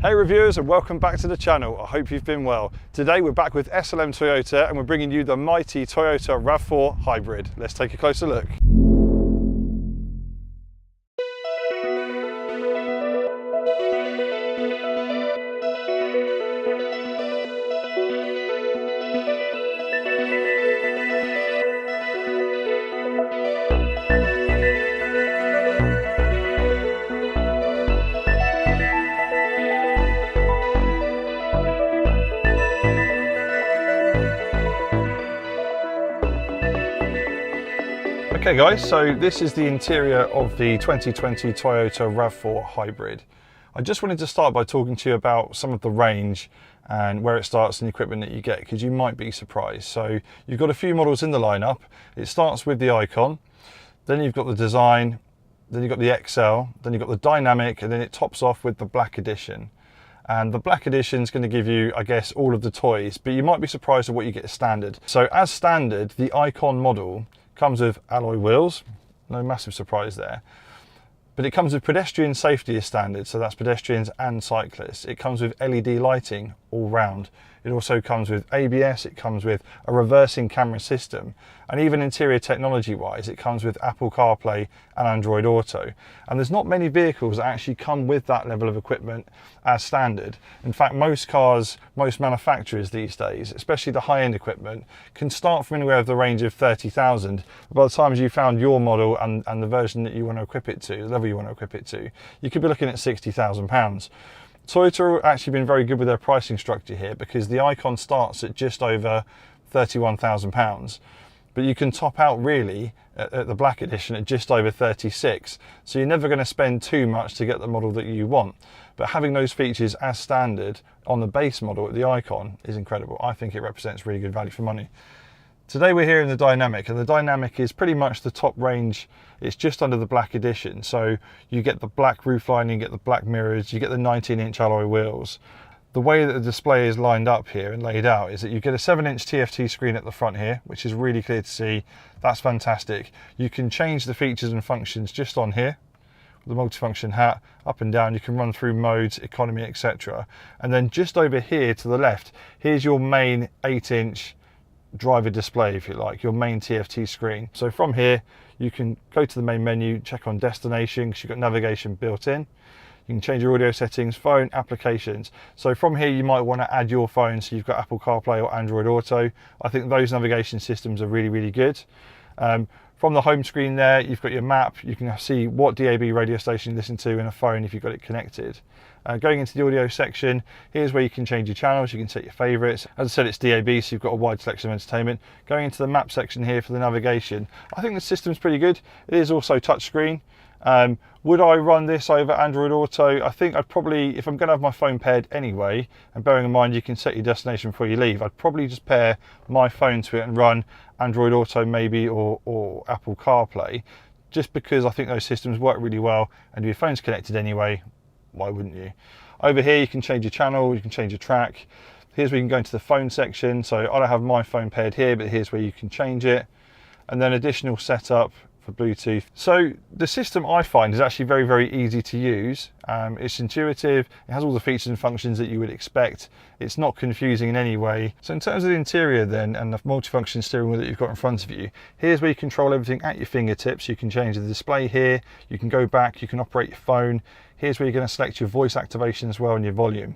Hey reviewers, and welcome back to the channel. I hope you've been well. Today we're back with SLM Toyota and we're bringing you the mighty Toyota RAV4 Hybrid. Let's take a closer look. Okay guys, so this is the interior of the 2020 Toyota RAV4 Hybrid. I just wanted to start by talking to you about some of the range and where it starts and the equipment that you get, because you might be surprised. So you've got a few models in the lineup. It starts with the Icon, then you've got the Design, then you've got the XL, then you've got the Dynamic, and then it tops off with the Black Edition. And the Black Edition is going to give you, I guess, all of the toys, but you might be surprised at what you get as standard. So as standard, the Icon model comes with alloy wheels, no massive surprise there. But it comes with pedestrian safety as standard, so that's pedestrians and cyclists. It comes with LED lighting all round. It also comes with ABS, it comes with a reversing camera system, and even interior technology wise, it comes with Apple CarPlay and Android Auto. And there's not many vehicles that actually come with that level of equipment as standard. In fact, most cars, most manufacturers these days, especially the high-end equipment, can start from anywhere of the range of 30,000. By the time you found your model and the version that you want to equip it to, the level you want to equip it to, you could be looking at £60,000. Toyota have actually been very good with their pricing structure here, because the Icon starts at just over £31,000, but you can top out really at the Black Edition at just over 36. So you're never going to spend too much to get the model that you want. But having those features as standard on the base model at the Icon is incredible. I think it represents really good value for money. Today we're here in the Dynamic, and the Dynamic is pretty much the top range. It's just under the Black Edition, so you get the black roof lining, you get the black mirrors, you get the 19-inch alloy wheels. The way that the display is lined up here and laid out is that you get a 7-inch TFT screen at the front here, which is really clear to see. That's fantastic. You can change the features and functions just on here. The multifunction hat, up and down, you can run through modes, economy, etc. And then just over here to the left, here's your main 8-inch driver display, if you like, your main TFT screen. So from here you can go to the main menu, check on destination, because you've got navigation built in. You can change your audio settings, phone, applications. So from here you might want to add your phone, so you've got Apple CarPlay or Android Auto. I think those navigation systems are really good. From the home screen there, you've got your map. You can see what DAB radio station you listen to in a phone if you've got it connected. Going into the audio section, here's where you can change your channels. You can set your favorites. As I said, it's DAB, so you've got a wide selection of entertainment. Going into the map section here for the navigation, I think the system's pretty good. It is also touchscreen. Would I run this over Android Auto? I think I'd probably, if I'm going to have my phone paired anyway, and bearing in mind you can set your destination before you leave, I'd probably just pair my phone to it and run Android Auto maybe, or Apple CarPlay, just because I think those systems work really well, and if your phone's connected anyway, why wouldn't you? Over here you can change your channel, you can change your track. Here's where you can go into the phone section. So I don't have my phone paired here, but here's where you can change it. And then additional setup for Bluetooth. So the system, I find, is actually very easy to use. It's intuitive, it has all the features and functions that you would expect. It's not confusing in any way. So in terms of the interior then, and the multifunction steering wheel that you've got in front of you, here's where you control everything at your fingertips. You can change the display here, you can go back, you can operate your phone. Here's where you're going to select your voice activation as well, and your volume.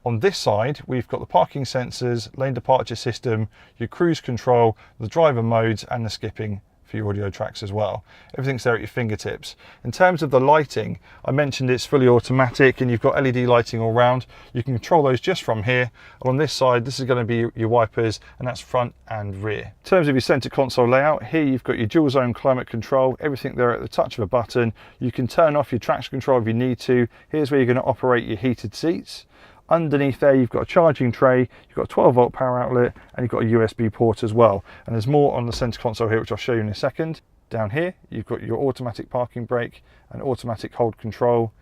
On this side, we've got the parking sensors, lane departure system, your cruise control, the driver modes, and the skipping for your audio tracks as well. Everything's there at your fingertips. In terms of the lighting, I mentioned it's fully automatic, and you've got LED lighting all round. You can control those just from here. And on this side, this is going to be your wipers, and that's front and rear. In terms of your center console layout, here you've got your dual zone climate control, everything there at the touch of a button. You can turn off your traction control if you need to. Here's where you're going to operate your heated seats. Underneath there you've got a charging tray, you've got a 12-volt power outlet, and you've got a USB port as well. And there's more on the center console here, which I'll show you in a second. Down here you've got your automatic parking brake, and automatic hold control,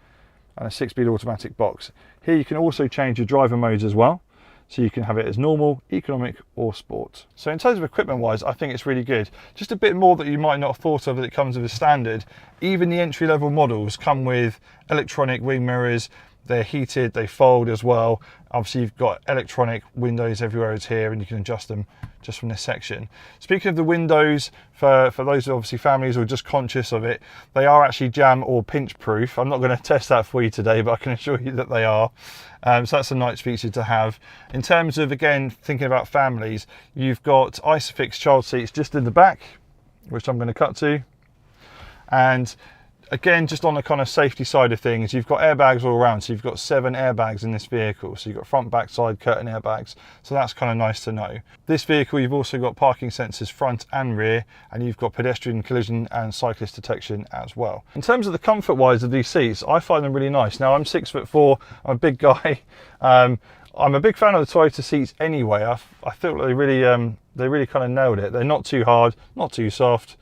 and a 6-speed automatic box. Here you can also change your driver modes as well. So you can have it as normal, economic, or sport. So in terms of equipment wise, I think it's really good. Just a bit more that you might not have thought of that it comes with as standard. Even the entry level models come with electronic wing mirrors, They're heated, they fold as well. Obviously you've got electronic windows everywhere is here, and you can adjust them just from this section. Speaking of the windows, for those obviously families who are just conscious of it, they are actually jam or pinch proof. I'm not going to test that for you today, but I can assure you that they are. So that's a nice feature to have. In terms of, again, thinking about families, you've got Isofix child seats just in the back, which I'm going to cut to. And again, just on the kind of safety side of things, you've got airbags all around. So you've got 7 airbags in this vehicle. So you've got front, back, side curtain airbags. So that's kind of nice to know. This vehicle, you've also got parking sensors front and rear, and you've got pedestrian collision and cyclist detection as well. In terms of the comfort wise of these seats, I find them really nice. Now I'm 6'4", I'm a big guy. I'm a big fan of the Toyota seats anyway. I feel they really kind of nailed it. They're not too hard, not too soft.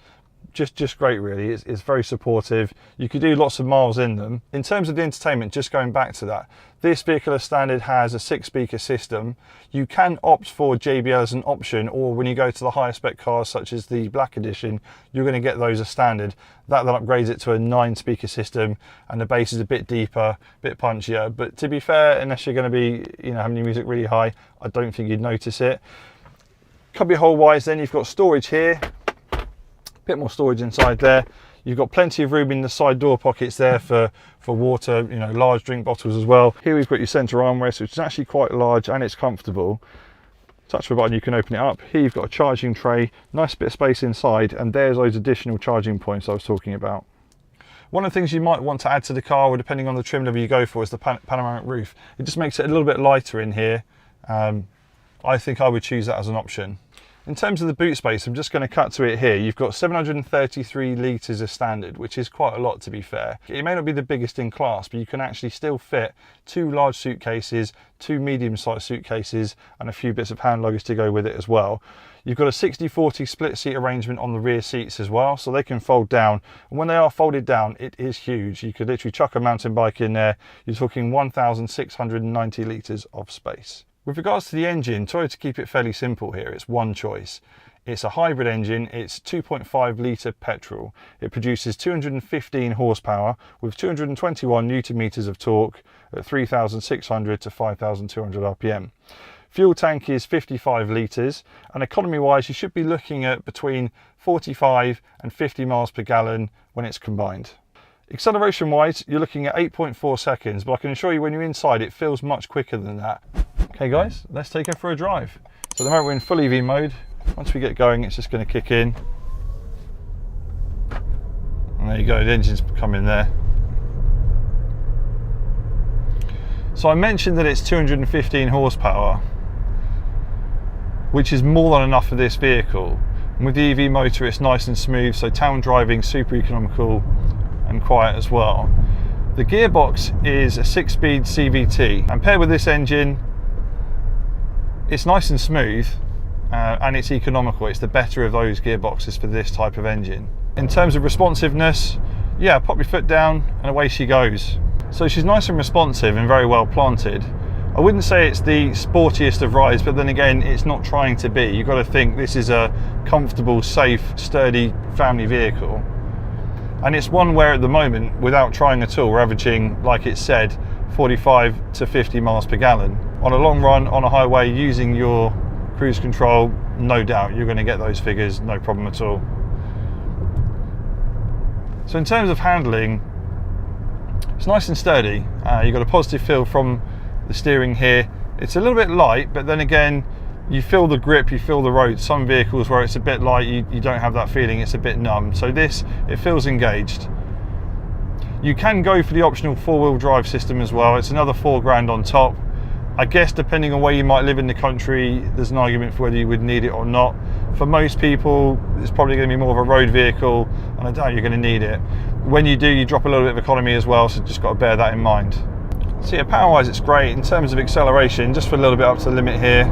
Just great really. It's very supportive. You could do lots of miles in them. In terms of the entertainment, just going back to that, this vehicle as standard has a 6-speaker system. You can opt for JBL as an option, or when you go to the higher spec cars such as the Black Edition, you're going to get those as standard. That then upgrades it to a 9-speaker system, and the bass is a bit deeper, a bit punchier. But to be fair, unless you're going to be having your music really high, I don't think you'd notice it. Cubby hole wise, then you've got storage here. Bit more storage inside there. You've got plenty of room in the side door pockets there for water, large drink bottles as well. Here we've got your center armrest, which is actually quite large and it's comfortable. Touch the button, you can open it up. Here you've got a charging tray, nice bit of space inside, and there's those additional charging points I was talking about. One of the things you might want to add to the car, or depending on the trim level you go for, is the panoramic roof. It just makes it a little bit lighter in here. I think I would choose that as an option. In terms of the boot space, I'm just going to cut to it here. You've got 733 litres as standard, which is quite a lot to be fair. It may not be the biggest in class, but you can actually still fit 2 large suitcases, 2 medium-sized suitcases, and a few bits of hand luggage to go with it as well. You've got a 60-40 split seat arrangement on the rear seats as well, so they can fold down. And when they are folded down, it is huge. You could literally chuck a mountain bike in there. You're talking 1,690 litres of space. With regards to the engine, Toyota keep it fairly simple here. It's one choice. It's a hybrid engine. It's 2.5 litre petrol. It produces 215 horsepower with 221 newton meters of torque at 3,600 to 5,200 RPM. Fuel tank is 55 litres, and economy wise you should be looking at between 45 and 50 miles per gallon when it's combined. Acceleration wise, you're looking at 8.4 seconds, but I can assure you when you're inside it feels much quicker than that. Okay guys, let's take her for a drive. So at the moment we're in full EV mode. Once we get going, it's just going to kick in. And there you go, the engine's coming there. So I mentioned that it's 215 horsepower, which is more than enough for this vehicle. And with the EV motor, it's nice and smooth, so town driving, super economical and quiet as well. The gearbox is a 6-speed CVT, and paired with this engine, it's nice and smooth and it's economical. It's the better of those gearboxes for this type of engine. In terms of responsiveness, yeah, pop your foot down and away she goes. So she's nice and responsive and very well planted. I wouldn't say it's the sportiest of rides, but then again, it's not trying to be. You've got to think this is a comfortable, safe, sturdy family vehicle. And it's one where at the moment, without trying at all, we're averaging, like it said, 45 to 50 miles per gallon. On a long run, on a highway, using your cruise control, no doubt you're going to get those figures, no problem at all. So in terms of handling, it's nice and sturdy. You've got a positive feel from the steering here. It's a little bit light, but then again, you feel the grip, you feel the road. Some vehicles where it's a bit light, you don't have that feeling, it's a bit numb. So this, it feels engaged. You can go for the optional 4-wheel drive system as well. It's another $4,000 on top. I guess depending on where you might live in the country, there's an argument for whether you would need it or not. For most people, it's probably going to be more of a road vehicle, and I doubt you're going to need it. When you do, you drop a little bit of economy as well, so just got to bear that in mind. So yeah, power-wise it's great. In terms of acceleration, just for a little bit up to the limit here.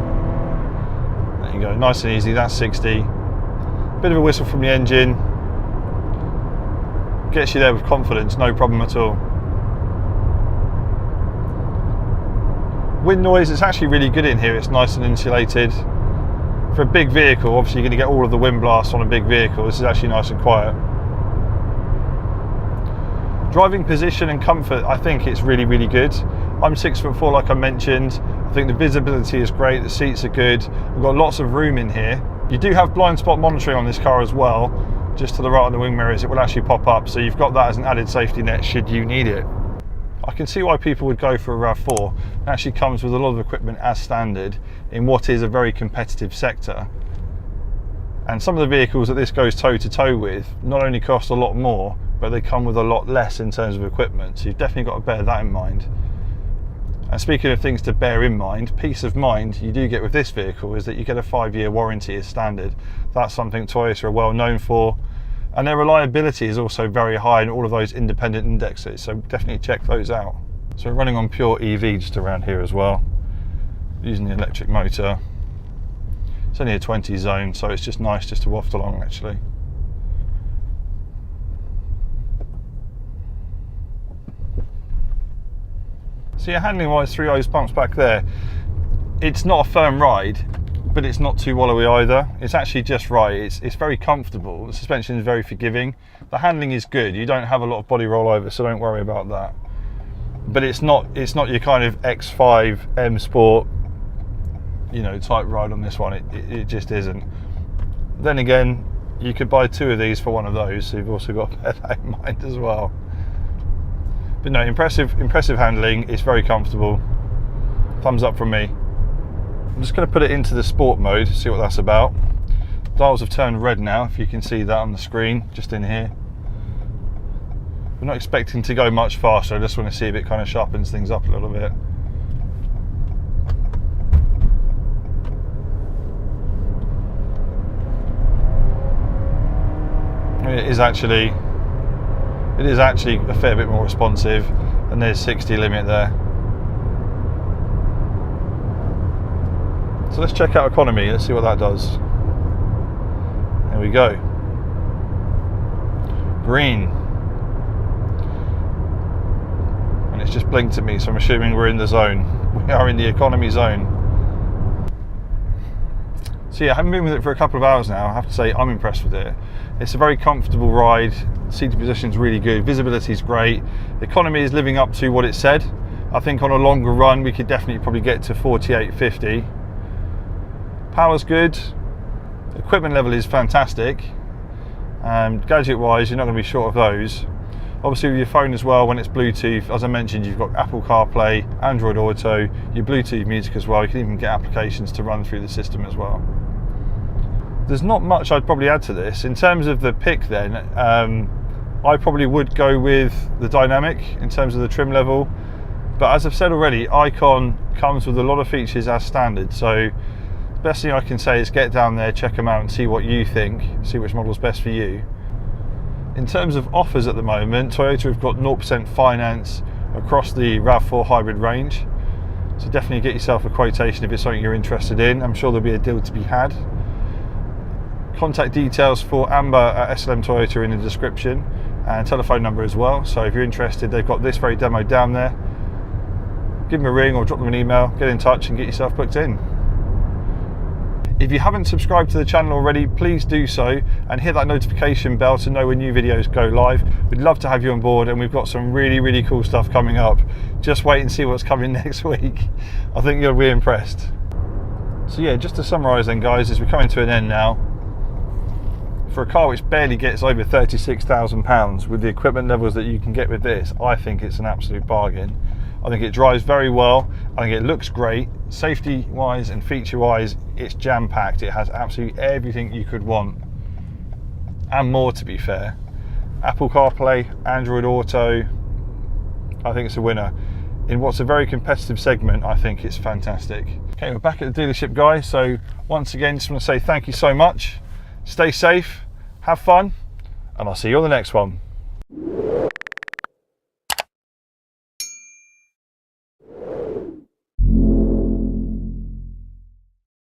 There you go, nice and easy, that's 60. Bit of a whistle from the engine. Gets you there with confidence, no problem at all. Wind noise, it's actually really good in here. It's nice and insulated. For a big vehicle, obviously you're going to get all of the wind blasts on a big vehicle. This is actually nice and quiet. Driving position and comfort, I think it's really, really good. I'm 6'4" like I mentioned. I think the visibility is great, the seats are good, we've got lots of room in here. You do have blind spot monitoring on this car as well. Just to the right on the wing mirrors, it will actually pop up, so you've got that as an added safety net should you need it. I can see why people would go for a RAV4. It actually comes with a lot of equipment as standard in what is a very competitive sector. And some of the vehicles that this goes toe to toe with not only cost a lot more, but they come with a lot less in terms of equipment, so you've definitely got to bear that in mind. And speaking of things to bear in mind, peace of mind you do get with this vehicle is that you get a 5-year warranty as standard. That's something Toyota are well known for, and their reliability is also very high in all of those independent indexes, so definitely check those out. So we're running on pure EV just around here as well, using the electric motor. It's only a 20 zone, so it's just nice just to waft along actually. So yeah, handling wise, 3 eyes bumps back there. It's not a firm ride, but it's not too wallowy either. It's actually just right. It's very comfortable. The suspension is very forgiving. The handling is good. You don't have a lot of body rollover, so don't worry about that. But it's not your kind of X5 M Sport, you know, type ride on this one. It just isn't. Then again, you could buy 2 of these for one of those, so you've also got to bear that in mind as well. But no, impressive handling. It's very comfortable. Thumbs up from me. I'm just going to put it into the sport mode, see what that's about. Dials have turned red now, if you can see that on the screen, just in here. We're not expecting to go much faster, I just want to see if it kind of sharpens things up a little bit. It is actually a fair bit more responsive, and there's 60 limit there. So let's check out economy, let's see what that does. There we go. Green. And it's just blinked at me, so I'm assuming we're in the zone. We are in the economy zone. So yeah, I haven't been with it for a couple of hours now. I have to say I'm impressed with it. It's a very comfortable ride. Seating position is really good. Visibility is great. The economy is living up to what it said. I think on a longer run we could definitely probably get to 48, 50. Power's good. Equipment level is fantastic. Gadget wise, you're not going to be short of those. Obviously with your phone as well, when it's Bluetooth, as I mentioned, you've got Apple CarPlay, Android Auto, your Bluetooth music as well. You can even get applications to run through the system as well. There's not much I'd probably add to this. In terms of the pick then, I probably would go with the dynamic in terms of the trim level. But as I've said already, Icon comes with a lot of features as standard. So the best thing I can say is get down there, check them out and see what you think, see which model's best for you. In terms of offers at the moment, Toyota have got 0% finance across the RAV4 hybrid range. So definitely get yourself a quotation if it's something you're interested in. I'm sure there'll be a deal to be had. Contact details for Amber at SLM Toyota are in the description, and telephone number as well. So if you're interested, they've got this very demo down there. Give them a ring or drop them an email, get in touch and get yourself booked in. If you haven't subscribed to the channel already, please do so and hit that notification bell to know when new videos go live. We'd love to have you on board, and we've got some really cool stuff coming up. Just wait and see what's coming next week. I think you'll be impressed. So yeah, just to summarise then guys, as we're coming to an end now, for a car which barely gets over £36,000 with the equipment levels that you can get with this, I think it's an absolute bargain. I think it drives very well. I think it looks great. Safety wise and feature wise, it's jam packed. It has absolutely everything you could want and more, to be fair. Apple CarPlay, Android Auto, I think it's a winner. In what's a very competitive segment, I think it's fantastic. Okay, we're back at the dealership guys. So once again, just want to say thank you so much. Stay safe, have fun, and I'll see you on the next one.